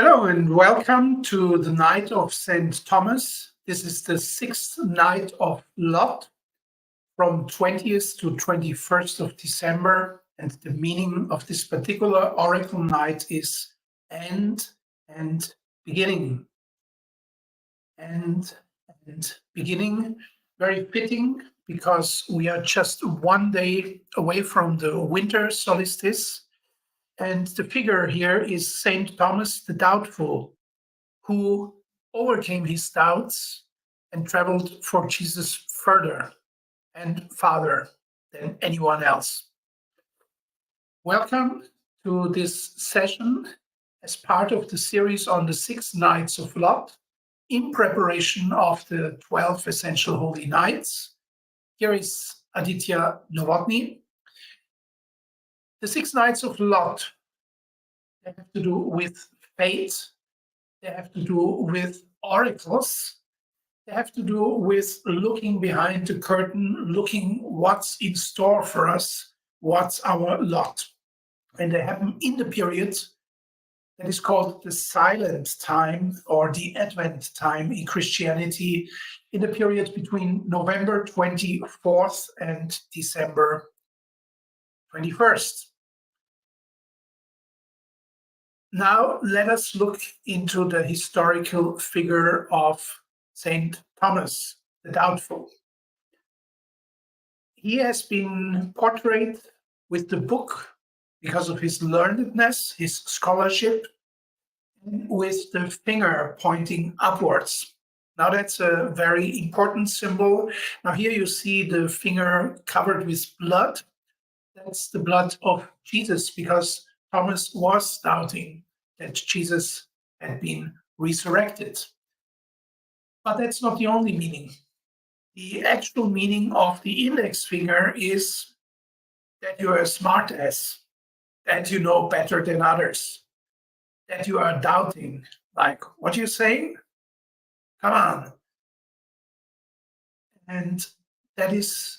Hello and welcome to the night of St. Thomas. This is the sixth night of Lot from 20th to 21st of December. And the meaning of this particular oracle night is end and beginning. End and beginning, very fitting because we are just one day away from the winter solstice. And the figure here is St. Thomas the Doubtful, who overcame his doubts and traveled for Jesus further and farther than anyone else. Welcome to this session as part of the series on the 6 nights of Lot in preparation of the 12 essential holy nights. Here is Aditya Novotny. The 6 nights of Lot, they have to do with fate, they have to do with oracles, they have to do with looking behind the curtain, looking what's in store for us, what's our lot. And they happen in the period that is called the silent time or the Advent time in Christianity, in the period between November 24th and December 21st. Now, let us look into the historical figure of St. Thomas the Doubtful. He has been portrayed with the book because of his learnedness, his scholarship, and with the finger pointing upwards. Now, that's a very important symbol. Now, here you see the finger covered with blood. That's the blood of Jesus, because Thomas was doubting that Jesus had been resurrected. But that's not the only meaning. The actual meaning of the index finger is that you are a smart ass, that you know better than others, that you are doubting, like, what you saying? Come on. And that is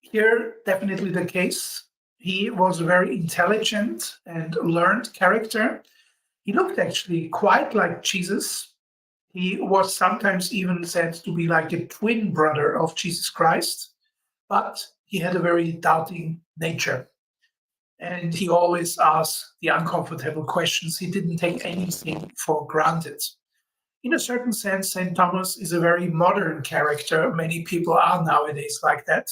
here definitely the case. He was a very intelligent and learned character. He looked actually quite like Jesus. He was sometimes even said to be like a twin brother of Jesus Christ, but he had a very doubting nature. And he always asked the uncomfortable questions. He didn't take anything for granted. In a certain sense, St. Thomas is a very modern character. Many people are nowadays like that.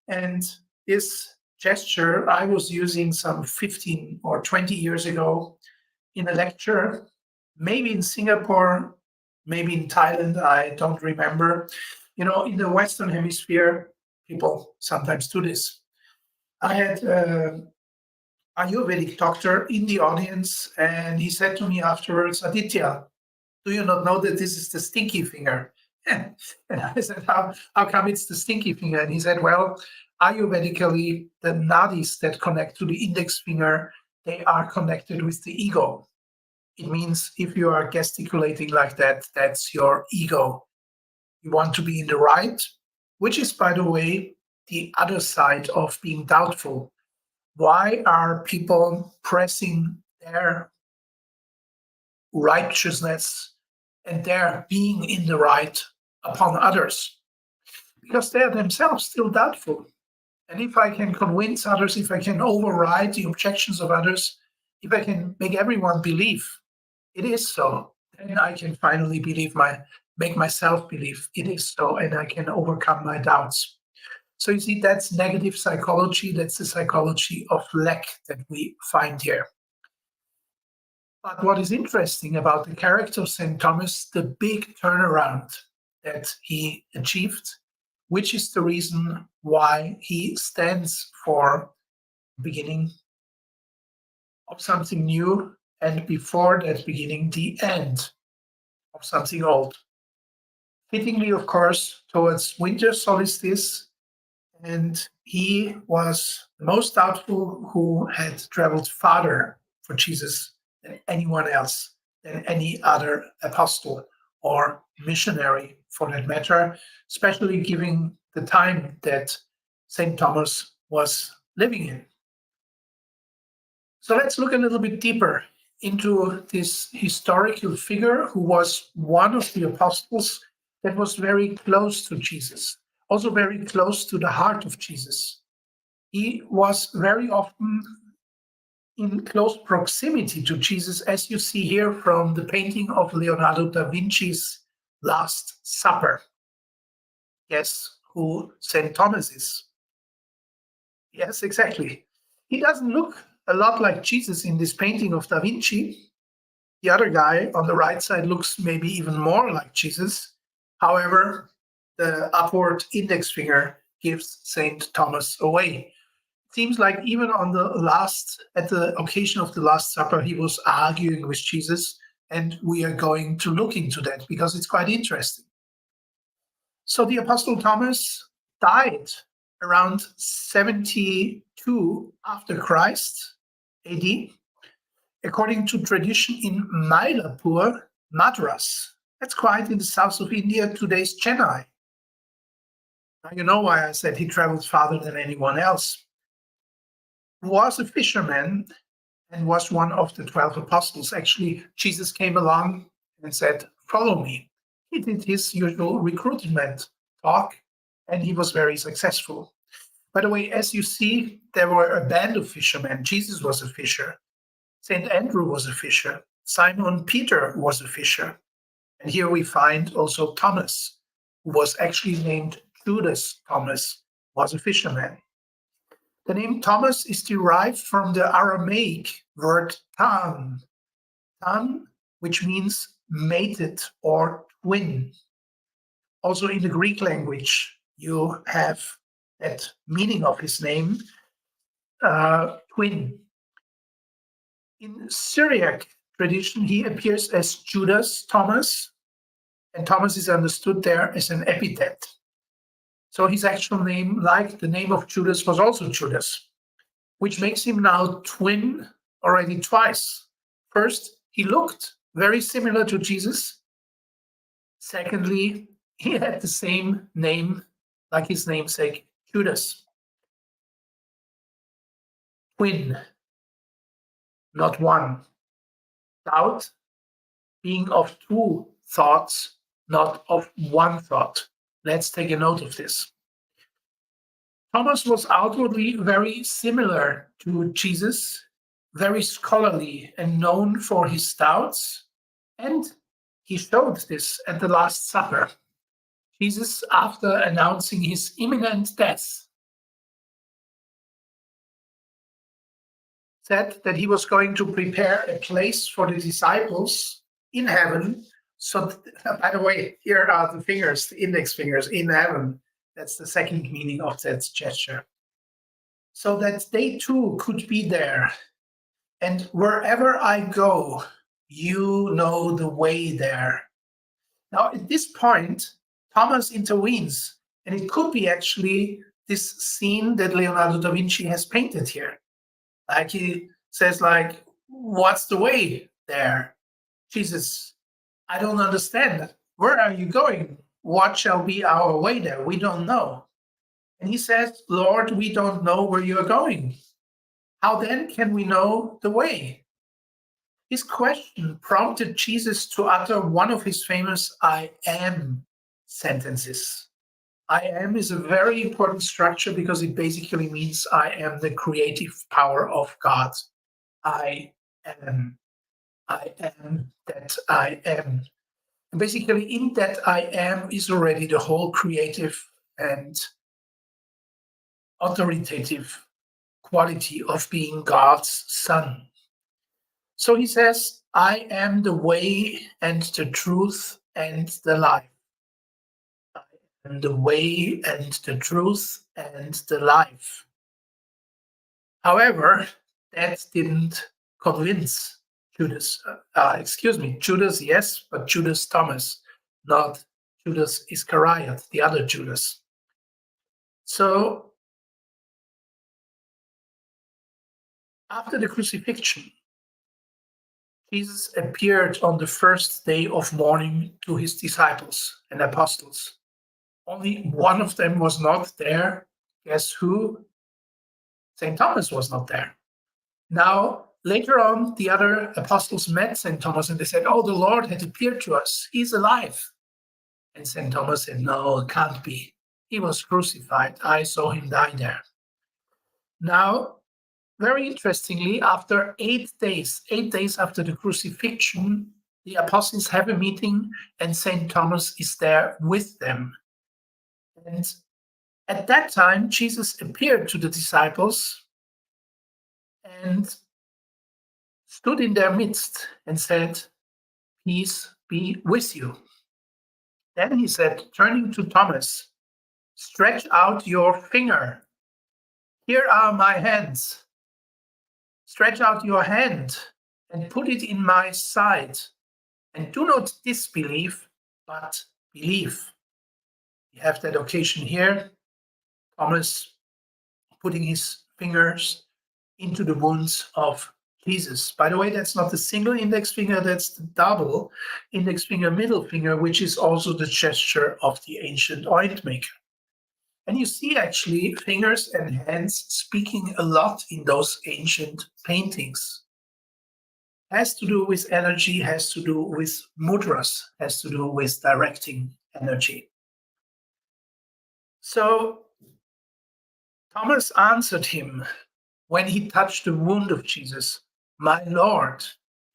And this gesture I was using some 15 or 20 years ago in a lecture, maybe in Singapore, maybe in Thailand, I don't remember. You know, in the Western Hemisphere, people sometimes do this. I had an Ayurvedic doctor in the audience, and he said to me afterwards, Aditya, do you not know that this is the stinky finger? And I said, how come it's the stinky finger? And he said, well, Ayurvedically, the nadis that connect to the index finger, they are connected with the ego. It means if you are gesticulating like that, that's your ego. You want to be in the right, which is, by the way, the other side of being doubtful. Why are people pressing their righteousness and their being in the right upon others? Because they are themselves still doubtful. And if I can convince others, if I can override the objections of others, if I can make everyone believe it is so, then I can finally make myself believe it is so, and I can overcome my doubts. So you see, that's negative psychology. That's the psychology of lack that we find here. But what is interesting about the character of St. Thomas, the big turnaround that he achieved, which is the reason why he stands for the beginning of something new, and before that beginning, the end of something old. Fittingly, of course, towards winter solstice, and he was the most doubtful who had traveled farther for Jesus than anyone else, than any other apostle or missionary for that matter, especially given the time that St. Thomas was living in. So let's look a little bit deeper into this historical figure who was one of the apostles that was very close to Jesus, also very close to the heart of Jesus. He was very often in close proximity to Jesus, as you see here from the painting of Leonardo da Vinci's Last Supper. Guess who St. Thomas is? Yes, exactly. He doesn't look a lot like Jesus in this painting of Da Vinci. The other guy on the right side looks maybe even more like Jesus. However, the upward index finger gives St. Thomas away. It seems like even at the occasion of the Last Supper, he was arguing with Jesus, and we are going to look into that because it's quite interesting. So the Apostle Thomas died around 72 after Christ, AD, according to tradition in Mylapore, Madras. That's quite in the south of India, today's Chennai. Now you know why I said he traveled farther than anyone else. He was a fisherman and was one of the 12 apostles. Actually, Jesus came along and said, "Follow me." He did his usual recruitment talk, and he was very successful. By the way, as you see, there were a band of fishermen. Jesus was a fisher. St. Andrew was a fisher. Simon Peter was a fisher. And here we find also Thomas, who was actually named Judas Thomas, was a fisherman. The name Thomas is derived from the Aramaic word tan, which means mated or twin. Also in the Greek language, you have that meaning of his name, twin. In Syriac tradition, he appears as Judas Thomas, and Thomas is understood there as an epithet. So his actual name, like the name of Judas, was also Judas, which makes him now twin already twice. First, he looked very similar to Jesus. Secondly, he had the same name, like his namesake, Judas. Twin, not one. Doubt, being of two thoughts, not of one thought. Let's take a note of this. Thomas was outwardly very similar to Jesus, very scholarly and known for his doubts, and he showed this at the Last Supper. Jesus, after announcing his imminent death, said that he was going to prepare a place for the disciples in heaven. So, by the way, here are the fingers, the index fingers in heaven. That's the second meaning of that gesture. So that they too could be there. And wherever I go, you know the way there. Now, at this point, Thomas intervenes, and it could be actually this scene that Leonardo da Vinci has painted here. Like he says, like, what's the way there? Jesus, I don't understand. Where are you going? What shall be our way there? We don't know. And he says, Lord, we don't know where you are going. How then can we know the way? His question prompted Jesus to utter one of his famous I am sentences. I am is a very important structure because it basically means I am the creative power of God. I am that I am. And basically, in that I am is already the whole creative and authoritative quality of being God's Son. So he says, I am the way and the truth and the life. I am the way and the truth and the life. However, that didn't convince Judas. Judas, yes, but Judas Thomas, not Judas Iscariot, the other Judas. So, after the crucifixion, Jesus appeared on the first day of mourning to his disciples and apostles. Only one of them was not there. Guess who? St. Thomas was not there. Now, Later on, the other apostles met St. Thomas and they said, "Oh, the Lord had appeared to us. He's alive." And St. Thomas said, "No, it can't be. He was crucified. I saw him die there." Now, very interestingly, after 8 days after the crucifixion, the apostles have a meeting and St. Thomas is there with them. And at that time, Jesus appeared to the disciples and stood in their midst and said, "Peace be with you." Then he said, turning to Thomas, "Stretch out your finger. Here are my hands. Stretch out your hand and put it in my side. And do not disbelieve, but believe." We have that occasion here. Thomas putting his fingers into the wounds of Jesus. By the way, that's not the single index finger, that's the double index finger, middle finger, which is also the gesture of the ancient oint maker. And you see actually fingers and hands speaking a lot in those ancient paintings. Has to do with energy, has to do with mudras, has to do with directing energy. So Thomas answered him when he touched the wound of Jesus, "My Lord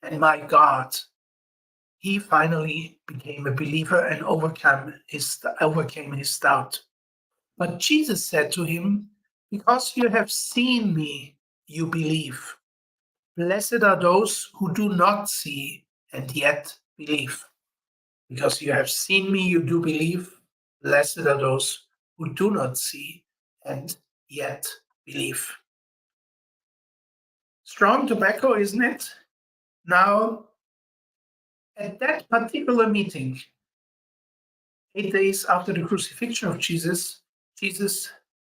and my God." He finally became a believer and overcame his doubt. But Jesus said to him, "Because you have seen me, you believe. Blessed are those who do not see and yet believe." Because you have seen me, you do believe. Blessed are those who do not see and yet believe. Strong tobacco, isn't it? Now, at that particular meeting, 8 days after the crucifixion of Jesus, Jesus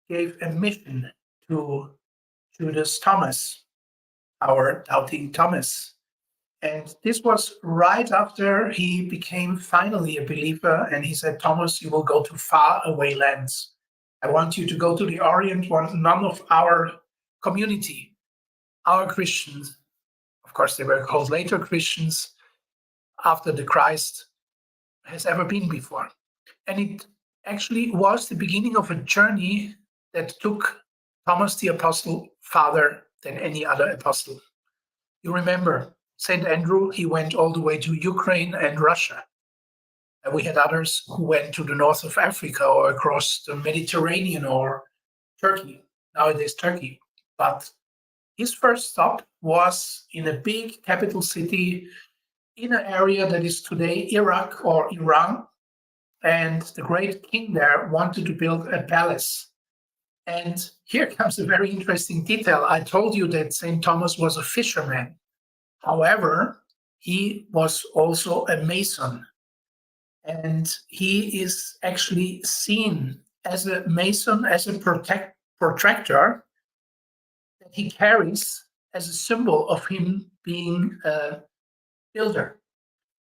gave a mission to Judas Thomas, our doubting Thomas. And this was right after he became finally a believer. And he said, "Thomas, you will go to far away lands. I want you to go to the Orient, where none of our community, our Christians, of course, they were called later Christians after the Christ, has ever been before." And it actually was the beginning of a journey that took Thomas the Apostle farther than any other apostle. You remember St. Andrew, he went all the way to Ukraine and Russia. And we had others who went to the north of Africa or across the Mediterranean or Turkey, nowadays Turkey. But his first stop was in a big capital city in an area that is today Iraq or Iran. And the great king there wanted to build a palace. And here comes a very interesting detail. I told you that St. Thomas was a fisherman. However, he was also a mason. And he is actually seen as a mason, as a protractor that he carries as a symbol of him being a builder,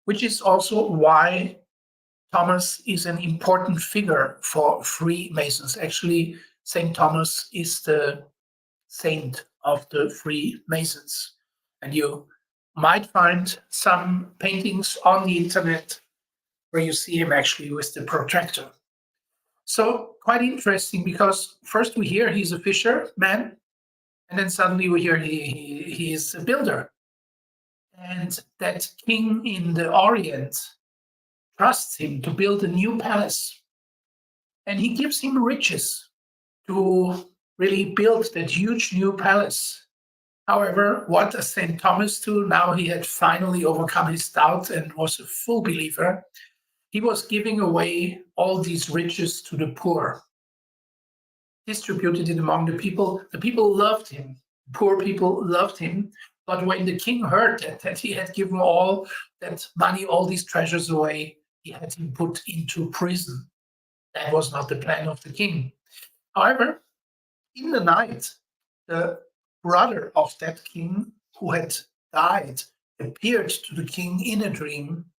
which is also why Thomas is an important figure for Freemasons. Actually, St. Thomas is the saint of the Freemasons. And you might find some paintings on the internet where you see him actually with the protractor. So quite interesting, because first we hear he's a fisherman, and then suddenly we hear he is a builder. And that king in the Orient trusts him to build a new palace. And he gives him riches to really build that huge new palace. However, what does St. Thomas do? Now he had finally overcome his doubt and was a full believer. He was giving away all these riches to the poor, distributed it among the people. The people loved him. Poor people loved him. But when the king heard that he had given all that money, all these treasures away, he had him put into prison. That was not the plan of the king. However, in the night, the brother of that king who had died appeared to the king in a dream.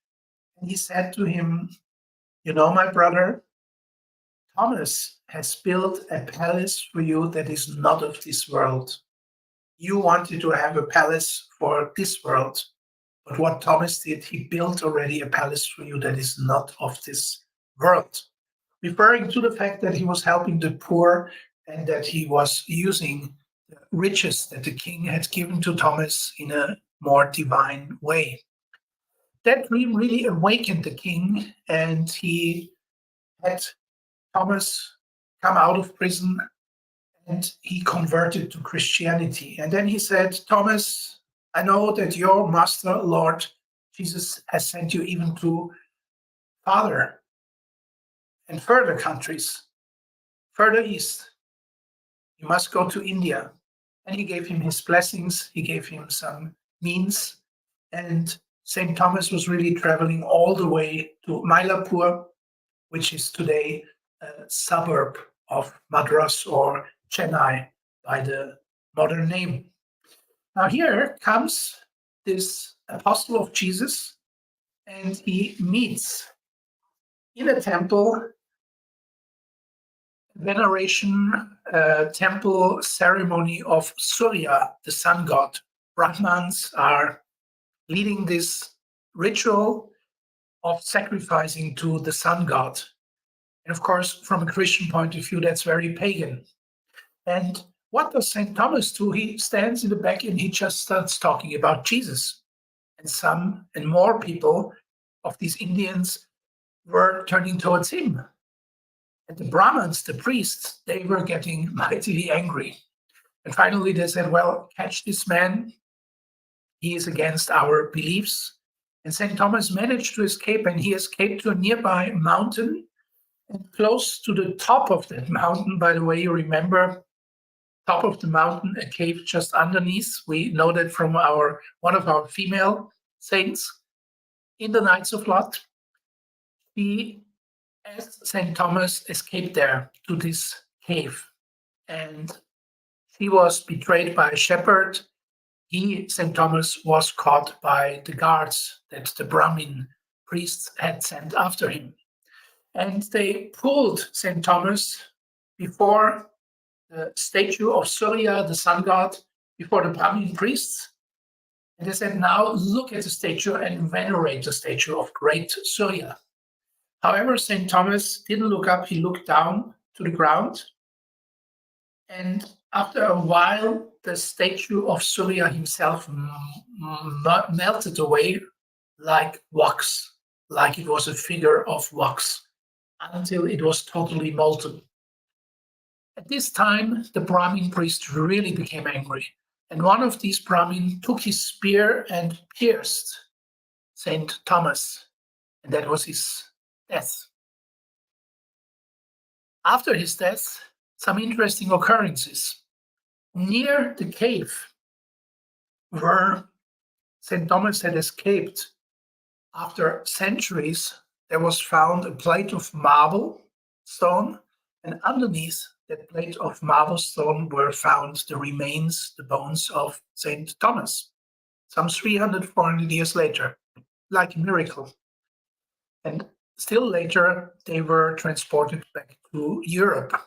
And he said to him, "You know, my brother, Thomas has built a palace for you that is not of this world. You wanted to have a palace for this world, but what Thomas did, he built already a palace for you that is not of this world. Referring to the fact that he was helping the poor and that he was using the riches that the king had given to Thomas in a more divine way. That dream really awakened the king, and he had Thomas come out of prison and he converted to Christianity. And then he said, Thomas, I know that your master, Lord Jesus, has sent you even to farther and further countries, further east. You must go to India. And he gave him his blessings, he gave him some means. And St. Thomas was really traveling all the way to Mylapore, which is today a suburb of Madras or Chennai by the modern name. Now here comes this apostle of Jesus, and he meets in a temple, veneration temple ceremony of Surya, the sun god. Brahmins are leading this ritual of sacrificing to the sun god. And of course, from a Christian point of view, that's very pagan. And what does St. Thomas do? He stands in the back and he just starts talking about Jesus. And some and more people of these Indians were turning towards him. And the Brahmins, the priests, they were getting mightily angry. And finally they said, well, catch this man. He is against our beliefs. And St. Thomas managed to escape, and he escaped to a nearby mountain. And close to the top of that mountain, by the way, you remember, top of the mountain, a cave just underneath. We know that from one of our female saints in the Knights of Lot. He, as St. Thomas, escaped there to this cave. And he was betrayed by a shepherd. He, St. Thomas, was caught by the guards that the Brahmin priests had sent after him. And they pulled St. Thomas before the statue of Surya, the sun god, before the Brahmin priests. And they said, now look at the statue and venerate the statue of great Surya. However, St. Thomas didn't look up, he looked down to the ground. And after a while, the statue of Surya himself melted away like wax, like it was a figure of wax, until it was totally molten. At this time, the Brahmin priest really became angry, and one of these Brahmin took his spear and pierced St. Thomas, and that was his death. After his death, some interesting occurrences. Near the cave where St. Thomas had escaped, after centuries, there was found a plate of marble stone, and underneath that plate of marble stone were found the remains, the bones of St. Thomas, some 300, 400 years later, like a miracle. And still later, they were transported back to Europe.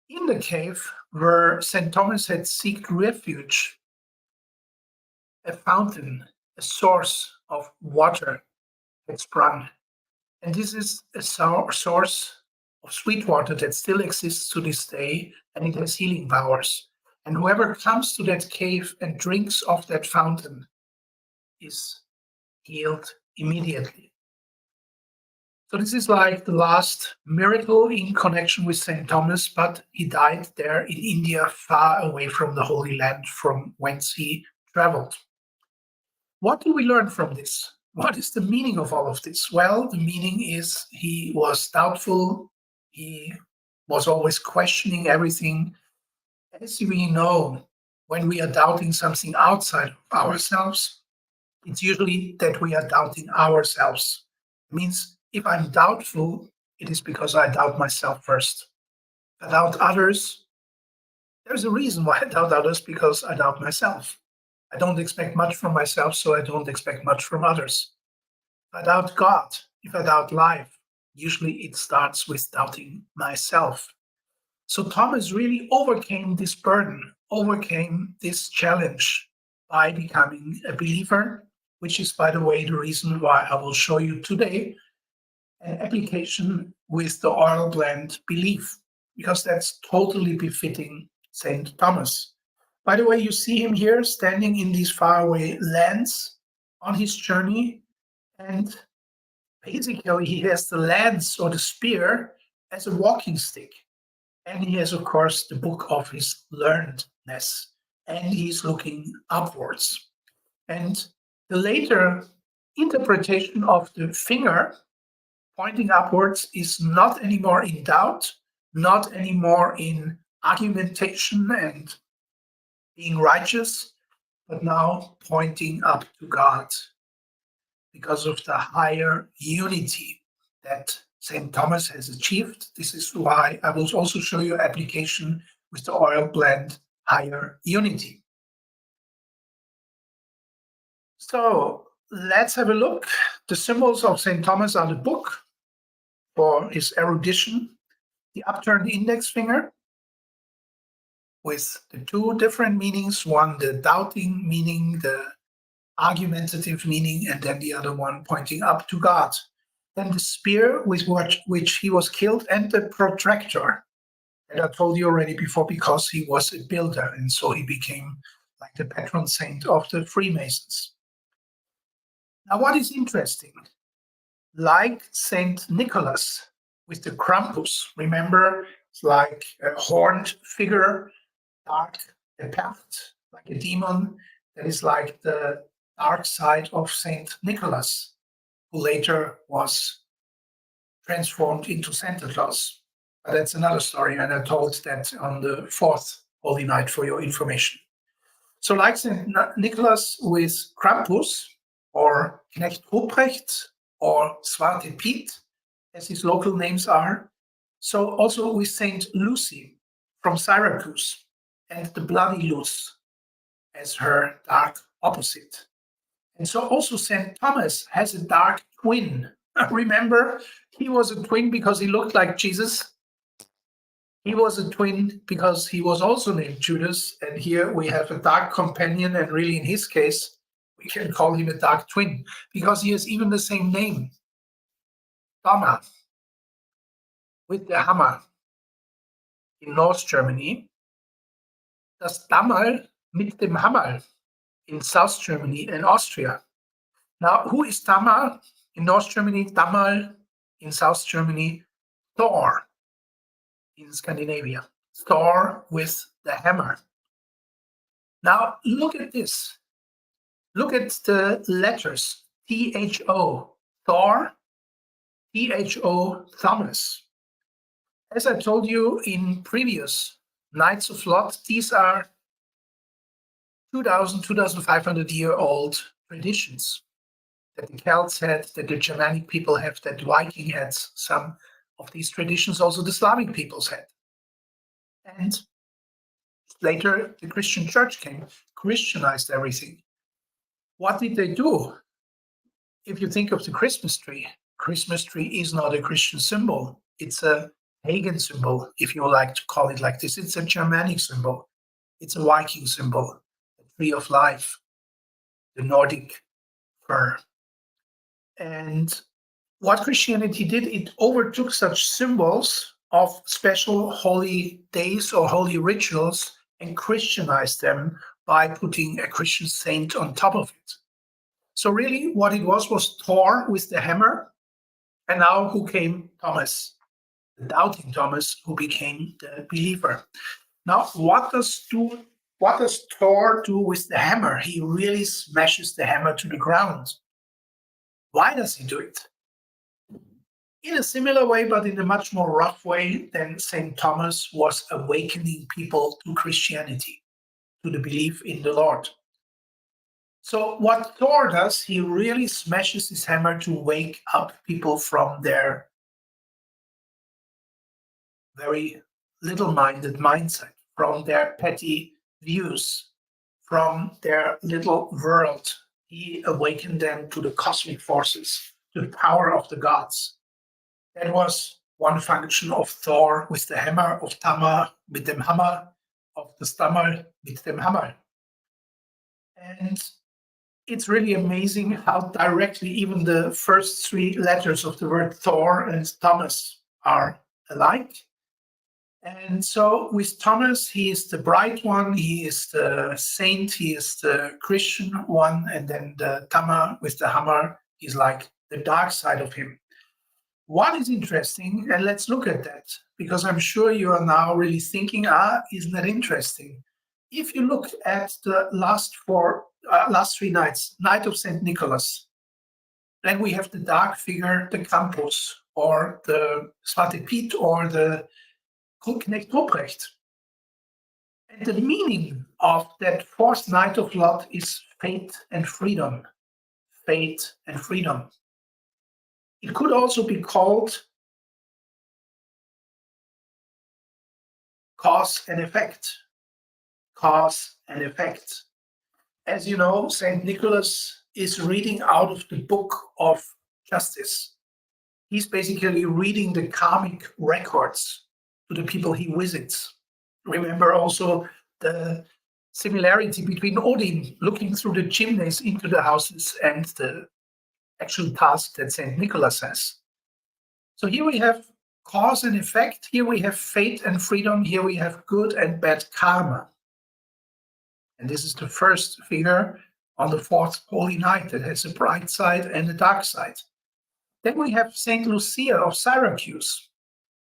In the cave where St. Thomas had sought refuge, a fountain, a source of water had sprung. And this is a source of sweet water that still exists to this day, and it has healing powers. And whoever comes to that cave and drinks of that fountain is healed immediately. So this is like the last miracle in connection with St. Thomas, but he died there in India, far away from the Holy Land from whence he traveled. What do we learn from this? What is the meaning of all of this? Well, the meaning is he was doubtful. He was always questioning everything. As we know, when we are doubting something outside of ourselves, it's usually that we are doubting ourselves. It means if I'm doubtful, it is because I doubt myself first. If I doubt others, there's a reason why I doubt others, because I doubt myself. I don't expect much from myself, so I don't expect much from others. If I doubt God, if I doubt life, usually it starts with doubting myself. So Thomas really overcame this burden, overcame this challenge by becoming a believer, which is, by the way, the reason why I will show you today an application with the oil blend belief, because that's totally befitting St. Thomas. By the way, you see him here standing in these faraway lands on his journey, and basically he has the lance or the spear as a walking stick. And he has, of course, the book of his learnedness, and he's looking upwards. And the later interpretation of the finger pointing upwards is not anymore in doubt, not anymore in argumentation and being righteous, but now pointing up to God because of the higher unity that St. Thomas has achieved. This is why I will also show you application with the oil blend higher unity. So let's have a look. The symbols of St. Thomas are the book for his erudition, the upturned index finger with the two different meanings, one the doubting meaning, the argumentative meaning, and then the other one pointing up to God. Then the spear with which he was killed, and the protractor that I told you already before, because he was a builder, and so he became like the patron saint of the Freemasons. Now, what is interesting, like Saint Nicholas with the Krampus, remember, it's like a horned figure, dark, apart, like a demon, that is like the dark side of Saint Nicholas, who later was transformed into Santa Claus. But that's another story, and I told that on the fourth Holy Night for your information. So like St. Nicholas with Krampus, or Knecht Ruprecht, or Zwarte Piet, as his local names are, so also with St. Lucy from Syracuse, and the Bloody Luce as her dark opposite. And so also St. Thomas has a dark twin. Remember, he was a twin because he looked like Jesus. He was a twin because he was also named Judas. And here we have a dark companion. And really, in his case, we can call him a dark twin because he has even the same name, Thomas, with the hammer. In North Germany, das Dammerl mit dem Hammer in South Germany and Austria. Now, who is Tamar in North Germany, Dammerl in South Germany? Thor in Scandinavia. Thor with the hammer. Now, look at this. Look at the letters, T-H-O, Thor, T-H-O, Thomas. As I told you in previous Nights of Lot, these are 2,500-year-old traditions that the Celts had, that the Germanic people have, that Viking had. Some of these traditions also the Slavic peoples had. And later the Christian church came, Christianized everything. What did they do? If you think of the Christmas tree is not a Christian symbol. It's a pagan symbol, if you like to call it like this. It's a Germanic symbol. It's a Viking symbol, the tree of life, the Nordic fir. And what Christianity did, it overtook such symbols of special holy days or holy rituals and Christianized them by putting a Christian saint on top of it. So really what it was Thor with the hammer, and now who came? Thomas, the doubting Thomas, who became the believer. Now, what does Thor do with the hammer? He really smashes the hammer to the ground. Why does he do it? In a similar way, but in a much more rough way than St. Thomas was awakening people to Christianity, to the belief in the Lord. So what Thor does, he really smashes his hammer to wake up people from their very little-minded mindset, from their petty views, from their little world. He awakened them to the cosmic forces, to the power of the gods. That was one function of Thor with the Hammer, of Tamar mit dem Hammer, of the Stammer mit dem Hammer. And it's really amazing how directly even the first three letters of the word Thor and Thomas are alike. And so with Thomas, he is the bright one, he is the saint, he is the Christian one, and then the Tamar with the hammer is like the dark side of him. What is interesting, and let's look at that, because I'm sure you are now really thinking, isn't that interesting? If you look at the last three nights, Night of St. Nicholas, then we have the dark figure, the Campus, or the Zwarte Piet, or the Knecht Ruprecht. And the meaning of that fourth night of Lot is fate and freedom. Fate and freedom. It could also be called cause and effect. Cause and effect. As you know, St. Nicholas is reading out of the book of justice. He's basically reading the karmic records to the people he visits. Remember also the similarity between Odin looking through the chimneys into the houses and the actual task that St. Nicholas has. So here we have cause and effect, here we have fate and freedom, here we have good and bad karma. And this is the first figure on the fourth holy night that has a bright side and a dark side. Then we have St. Lucia of Syracuse,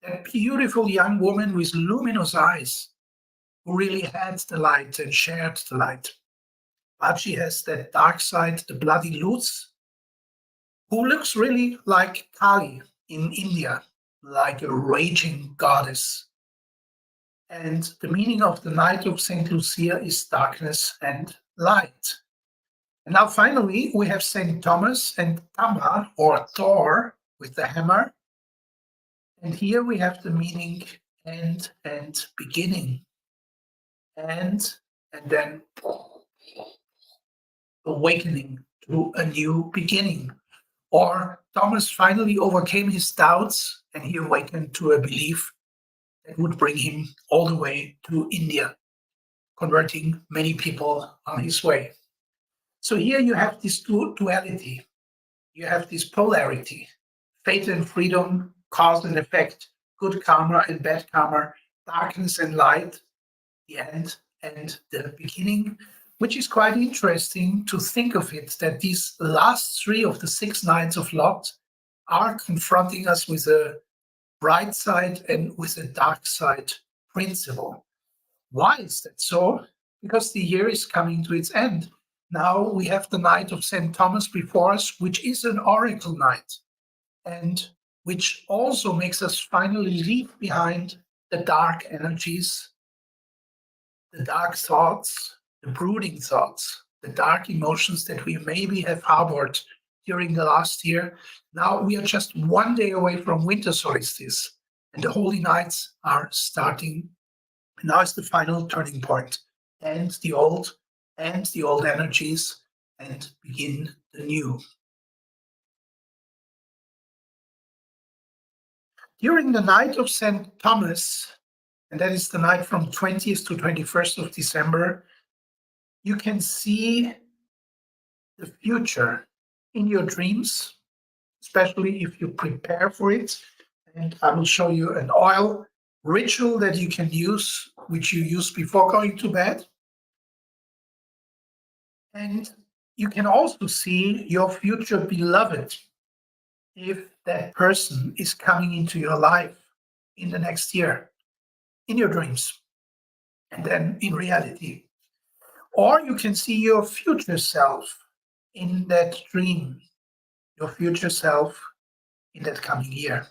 that beautiful young woman with luminous eyes who really had the light and shared the light. But she has that dark side, the bloody Luz, who looks really like Kali in India, like a raging goddess. And the meaning of the night of St. Lucia is darkness and light. And now finally, we have St. Thomas and Tamar, or Thor, with the hammer. And here we have the meaning end and beginning. And then awakening to a new beginning. Or Thomas finally overcame his doubts and he awakened to a belief that would bring him all the way to India, converting many people on his way. So here you have this duality. You have this polarity, fate and freedom, cause and effect, good karma and bad karma, darkness and light, the end and the beginning, which is quite interesting to think of it, that these last three of the 6 nights of Lot are confronting us with a bright side and with a dark side principle. Why is that so? Because the year is coming to its end. Now we have the night of St. Thomas before us, which is an oracle night, and which also makes us finally leave behind the dark energies, the dark thoughts, the brooding thoughts, the dark emotions that we maybe have harbored during the last year. Now we are just one day away from winter solstice, and the holy nights are starting. Now is the final turning point, and the old energies, and begin the new. During the night of St. Thomas, and that is the night from 20th to 21st of December, you can see the future in your dreams, especially if you prepare for it. And I will show you an oil ritual that you can use, which you use before going to bed. And you can also see your future beloved, if that person is coming into your life in the next year, in your dreams, and then in reality. Or you can see your future self in that dream, your future self in that coming year.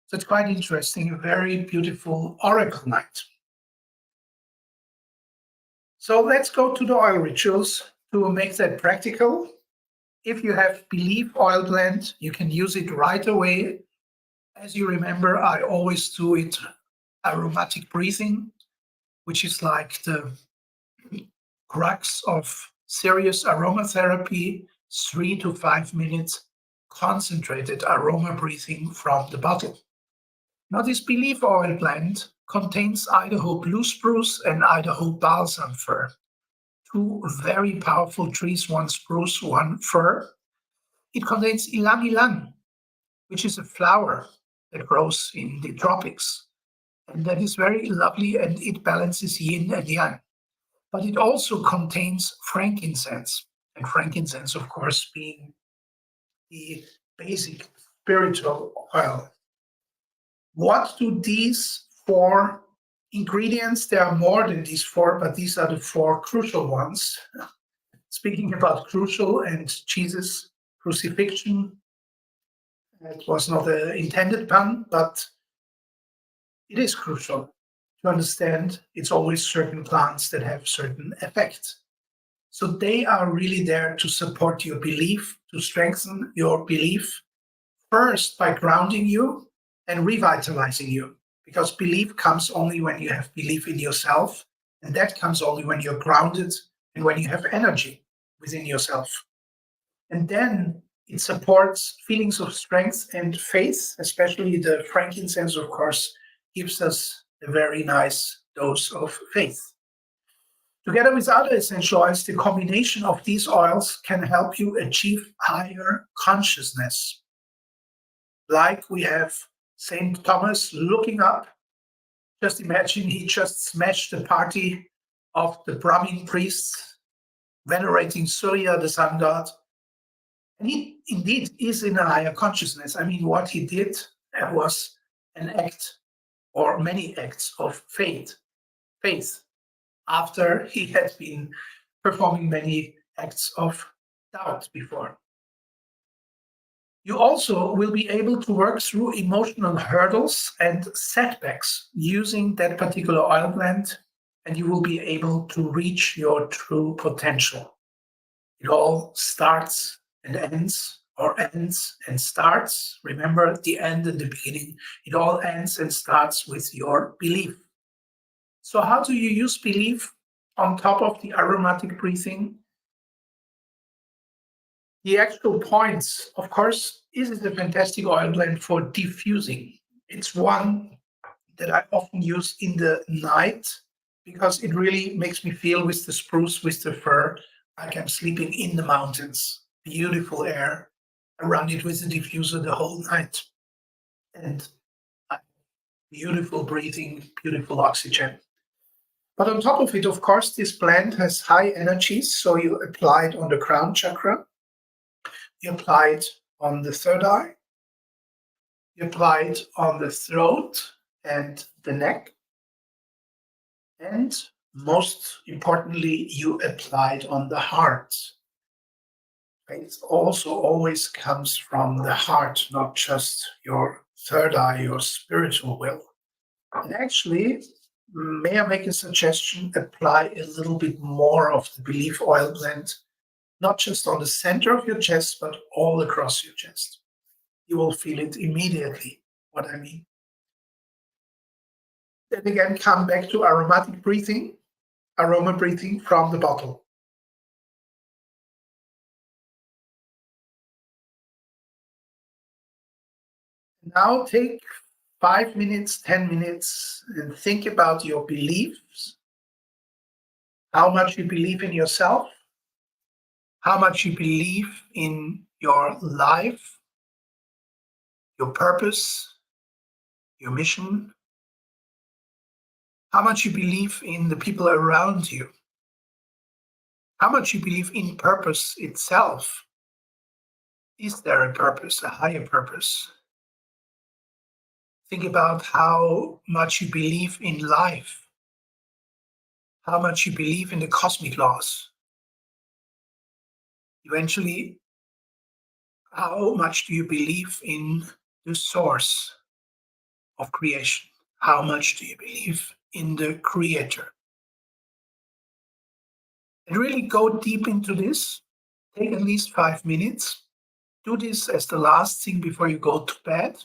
So it's quite interesting, a very beautiful oracle night. So let's go to the oil rituals to make that practical. If you have Believe oil blend, you can use it right away. As you remember, I always do it aromatic breathing, which is like the crux of serious aromatherapy, 3 to 5 minutes concentrated aroma breathing from the bottle. Now, this belief oil blend contains Idaho blue spruce and Idaho balsam fir, two very powerful trees, one spruce, one fir. It contains ilang ilang, which is a flower that grows in the tropics. And that is very lovely, and it balances yin and yang. But it also contains frankincense, and frankincense, of course, being the basic spiritual oil. What do these four ingredients? There are more than these four, but these are the four crucial ones. Speaking about crucial and Jesus' crucifixion, it was not an intended pun, but it is crucial to understand it's always certain plants that have certain effects. So they are really there to support your belief, to strengthen your belief, first by grounding you and revitalizing you. Because belief comes only when you have belief in yourself, and that comes only when you're grounded and when you have energy within yourself. And then it supports feelings of strength and faith, especially the frankincense, of course, gives us a very nice dose of faith. Together with other essential oils, the combination of these oils can help you achieve higher consciousness. Like we have St. Thomas looking up. Just imagine he just smashed the party of the Brahmin priests, venerating Surya, the sun god. And he indeed is in a higher consciousness. I mean, what he did was an act or many acts of faith after he had been performing many acts of doubt before. You also will be able to work through emotional hurdles and setbacks using that particular oil blend, and you will be able to reach your true potential. It all starts and ends, or ends and starts. Remember the end and the beginning. It all ends and starts with your belief. So how do you use belief on top of the aromatic breathing? The actual points, of course, is a fantastic oil blend for diffusing. It's one that I often use in the night because it really makes me feel with the spruce, with the fir, like I'm sleeping in the mountains. Beautiful air. I run it with the diffuser the whole night. And beautiful breathing, beautiful oxygen. But on top of it, of course, this blend has high energies. So you apply it on the crown chakra. You apply it on the third eye. You apply it on the throat and the neck. And most importantly, you apply it on the heart. It also always comes from the heart, not just your third eye, your spiritual will. And actually, may I make a suggestion? Apply a little bit more of the belief oil blend, not just on the center of your chest, but all across your chest. You will feel it immediately, what I mean. Then again, come back to aromatic breathing, aroma breathing from the bottle. Now take 5 minutes, 10 minutes, and think about your beliefs, how much you believe in yourself, how much you believe in your life, your purpose, your mission, how much you believe in the people around you, how much you believe in purpose itself. Is there a purpose, a higher purpose? Think about how much you believe in life, how much you believe in the cosmic laws. Eventually, how much do you believe in the source of creation? How much do you believe in the creator? And really go deep into this. Take at least 5 minutes. Do this as the last thing before you go to bed,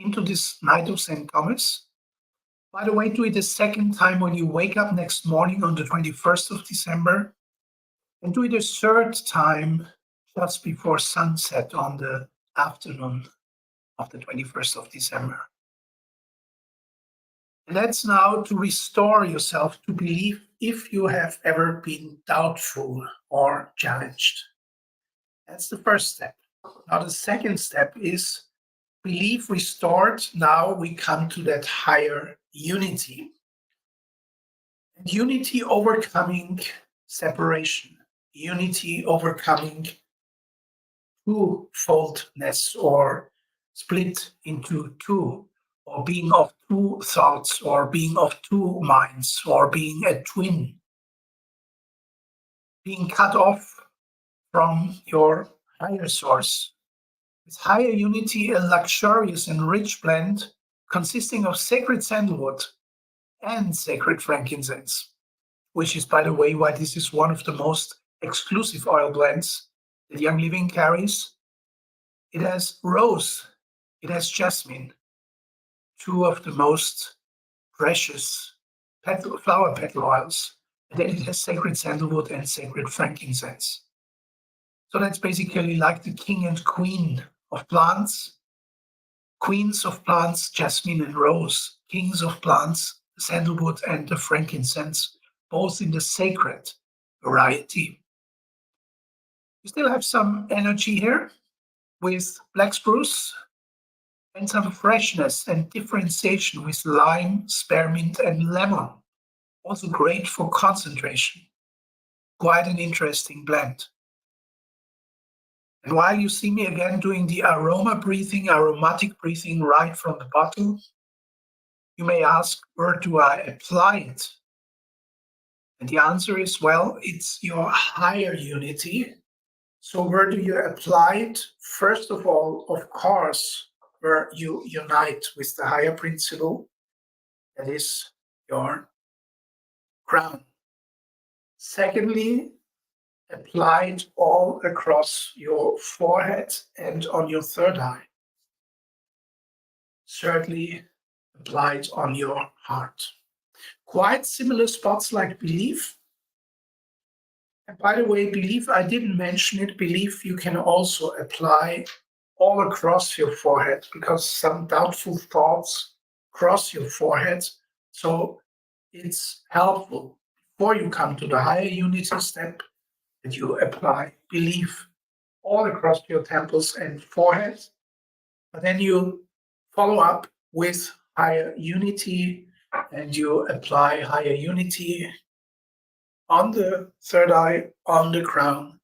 into this night of St. Thomas. By the way, do it a second time when you wake up next morning on the 21st of December. And do it a third time just before sunset on the afternoon of the 21st of December. And that's now to restore yourself to belief if you have ever been doubtful or challenged. That's the first step. Now, the second step is belief restored. Now we come to that higher unity. Unity overcoming separation, unity overcoming twofoldness or split into two, or being of two thoughts, or being of two minds, or being a twin, being cut off from your higher source. With higher unity, a luxurious and rich blend consisting of sacred sandalwood and sacred frankincense, which is, by the way, why this is one of the most exclusive oil blends that Young Living carries. It has rose, it has jasmine, two of the most precious flower petal oils. And then it has sacred sandalwood and sacred frankincense. So that's basically like the king and queen of plants. Queens of plants, jasmine and rose. Kings of plants, sandalwood and the frankincense, both in the sacred variety. You still have some energy here with black spruce and some freshness and differentiation with lime, spearmint, and lemon. Also great for concentration. Quite an interesting blend. And while you see me again doing the aromatic breathing right from the bottle, you may ask, where do I apply it? And the answer is, well, it's your higher unity. So where do you apply it? First of all, of course, where you unite with the higher principle, that is your crown. Secondly, apply it all across your forehead and on your third eye. Thirdly, apply it on your heart. Quite similar spots like belief. And by the way, belief, I didn't mention it, belief you can also apply all across your forehead because some doubtful thoughts cross your forehead. So it's helpful before you come to the higher unity step that you apply belief all across your temples and forehead. But then you follow up with higher unity and you apply higher unity on the third eye, on the crown,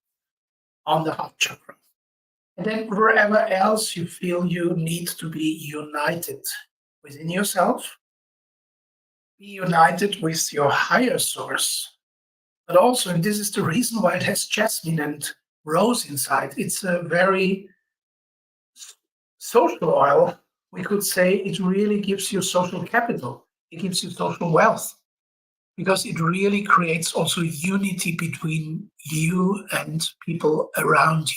on the heart chakra. And then wherever else you feel you need to be united within yourself, be united with your higher source. But also, and this is the reason why it has jasmine and rose inside, it's a very social oil. We could say it really gives you social capital. It gives you social wealth because it really creates also unity between you and people around you,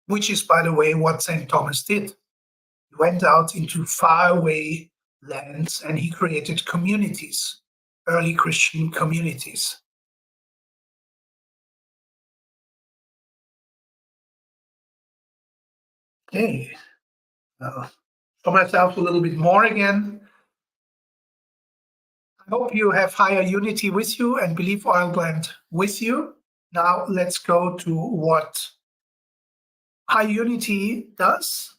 which is, by the way, what St. Thomas did. He went out into faraway lands and he created communities, early Christian communities. Okay, for myself a little bit more again. I hope you have higher unity with you and belief oil blend with you. Now let's go to what high unity does.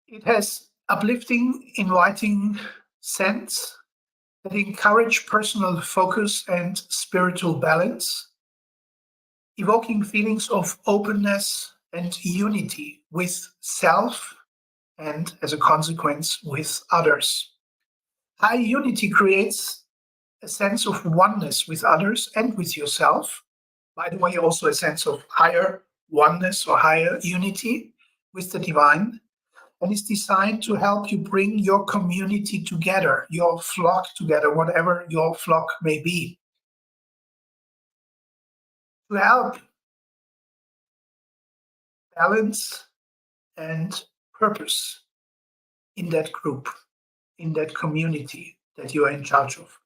It has uplifting, inviting scents that encourage personal focus and spiritual balance, evoking feelings of openness and unity with self and, as a consequence, with others. High unity creates a sense of oneness with others and with yourself. By the way, also a sense of higher oneness or higher unity with the divine, and is designed to help you bring your community together, your flock together, whatever your flock may be. To help balance and purpose in that group, in that community that you are in charge of,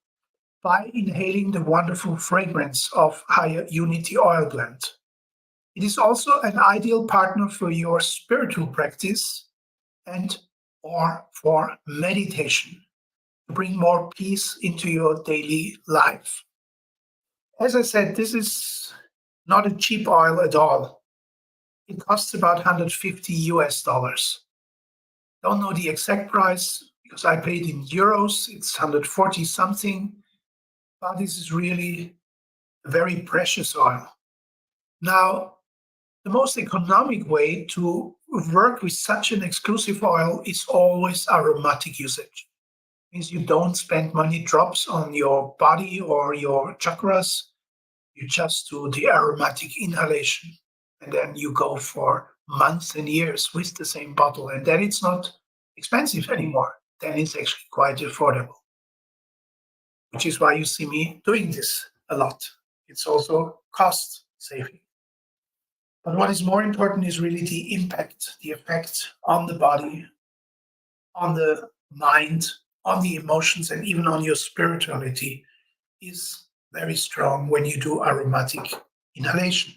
by inhaling the wonderful fragrance of higher unity oil blend. It is also an ideal partner for your spiritual practice and or for meditation to bring more peace into your daily life. As I said, this is not a cheap oil at all. It costs about 150 US dollars. Don't know the exact price because I paid in euros. It's 140 something, but this is really a very precious oil. Now, the most economic way to work with such an exclusive oil is always aromatic usage. It means you don't spend money drops on your body or your chakras. You just do the aromatic inhalation, and then you go for months and years with the same bottle, and then it's not expensive anymore. Then it's actually quite affordable, which is why you see me doing this a lot. It's also cost saving. But what is more important is really the impact, the effect on the body, on the mind, on the emotions, and even on your spirituality is very strong when you do aromatic inhalation.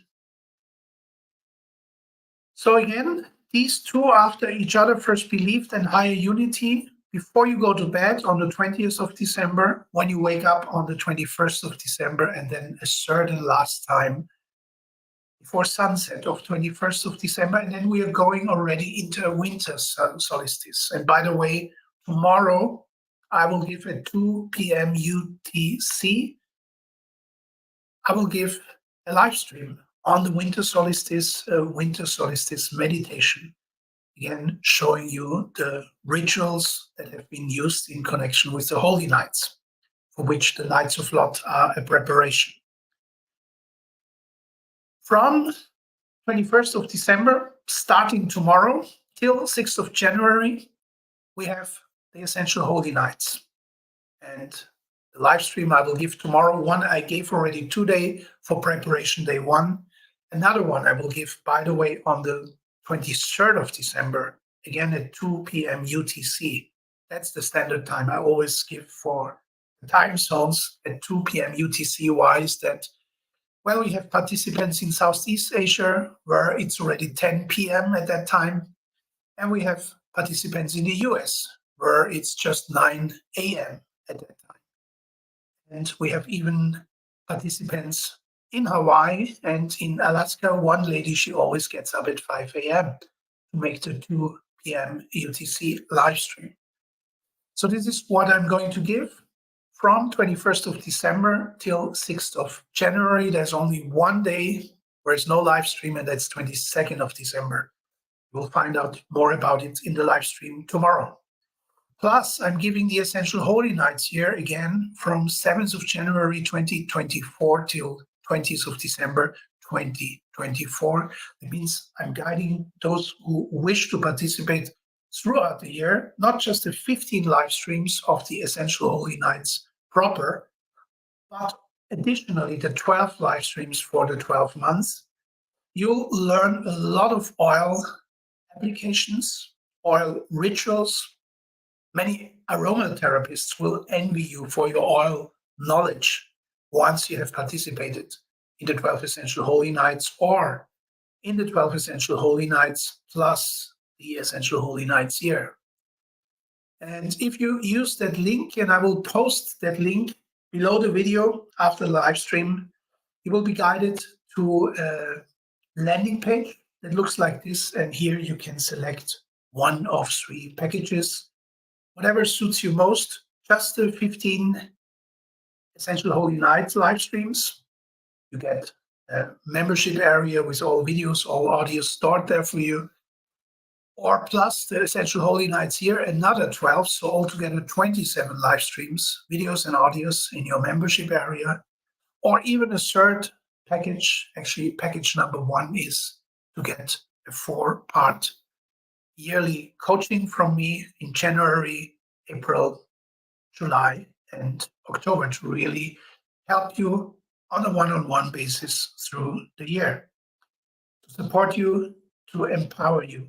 So again, these two after each other, first belief, then higher unity, before you go to bed on the 20th of December, when you wake up on the 21st of December, and then a third and last time before sunset of 21st of December. And then we are going already into a winter solstice. And by the way, tomorrow I will give at 2 p.m. UTC, I will give a live stream on the winter solstice meditation. Again, showing you the rituals that have been used in connection with the holy nights, for which the Nights of Lot are a preparation. From 21st of December, starting tomorrow, till 6th of January, we have the Essential Holy Nights. And the live stream I will give tomorrow, one I gave already today for preparation day 1. Another one I will give, by the way, on the 23rd of December, again at 2 p.m. UTC. That's the standard time I always give for the time zones at 2 p.m. UTC. Why is that? Well, we have participants in Southeast Asia, where it's already 10 p.m. at that time. And we have participants in the US, where it's just 9 a.m. at that time. And we have even participants in Hawaii and in Alaska. One lady, she always gets up at 5 a.m. to make the 2 p.m. UTC live stream. So this is what I'm going to give. From 21st of December till 6th of January, there's only one day where there's no live stream, and that's 22nd of December. We'll find out more about it in the live stream tomorrow. Plus, I'm giving the Essential Holy Nights here again from 7th of January 2024 till 20th of December 2024. That means I'm guiding those who wish to participate throughout the year, not just the 15 live streams of the Essential Holy Nights proper, but additionally the 12 live streams for the 12 months. You'll learn a lot of oil applications, oil rituals. Many aromatherapists will envy you for your oil knowledge once you have participated in the 12 Essential Holy Nights or in the 12 Essential Holy Nights plus the Essential Holy Nights year. And if you use that link, and I will post that link below the video after the live stream, you will be guided to a landing page that looks like this. And here you can select one of 3 packages, whatever suits you most. Just the 15 Essential Holy Nights live streams. You get a membership area with all videos, all audio stored there for you. Or plus the Essential Holy Nights here, another 12, so altogether 27 live streams, videos and audios in your membership area. Or even a third package, actually package number 1 is to get a 4-part yearly coaching from me in January, April, July, and October to really help you on a one-on-one basis through the year, to support you, to empower you,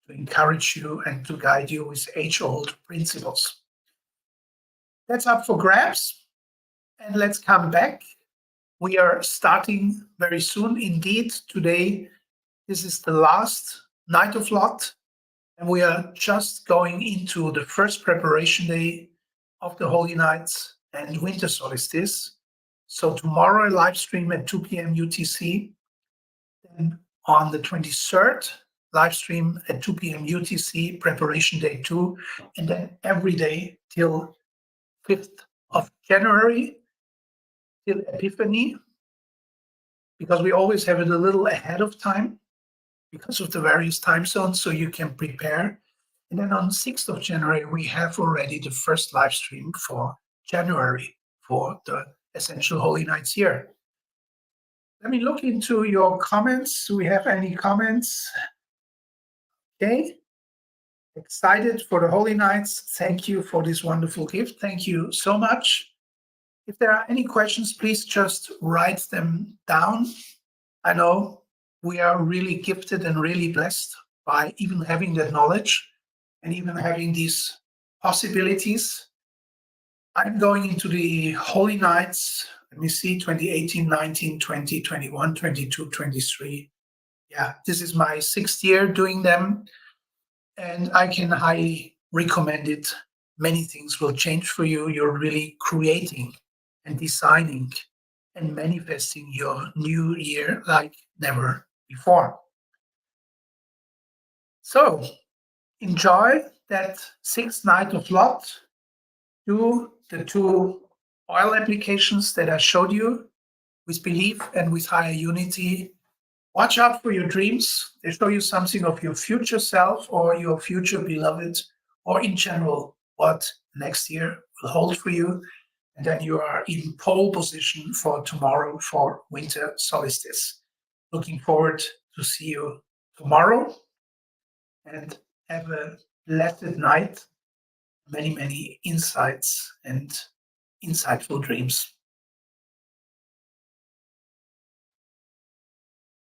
to encourage you, and to guide you with age-old principles. That's up for grabs, and let's come back. We are starting very soon. Indeed, today, this is the last Night of Lot. And we are just going into the first preparation day of the Holy Nights and winter solstice. So tomorrow, a live stream at 2 p.m. UTC. Then on the 23rd, live stream at 2 p.m. UTC, preparation day 2. And then every day till 5th of January, till Epiphany, because we always have it a little ahead of time because of the various time zones, so you can prepare. And then on 6th of January, we have already the first live stream for January for the Essential Holy Nights year. Let me look into your comments. Do we have any comments? Okay. Excited for the Holy Nights. Thank you for this wonderful gift. Thank you so much. If there are any questions, please just write them down. I know we are really gifted and really blessed by even having that knowledge and even having these possibilities. I'm going into the Holy Nights. Let me see, 2018, 19, 20, 21, 22, 23. Yeah, this is my 6th year doing them, and I can highly recommend it. Many things will change for you. You're really creating and designing and manifesting your new year like never before. So enjoy that 6th night of Lot. Do the 2 oil applications that I showed you with belief and with higher unity. Watch out for your dreams. They show you something of your future self or your future beloved, or in general, what next year will hold for you. And then you are in pole position for tomorrow for winter solstice. Looking forward to see you tomorrow, and have a blessed night. Many, many insights and insightful dreams.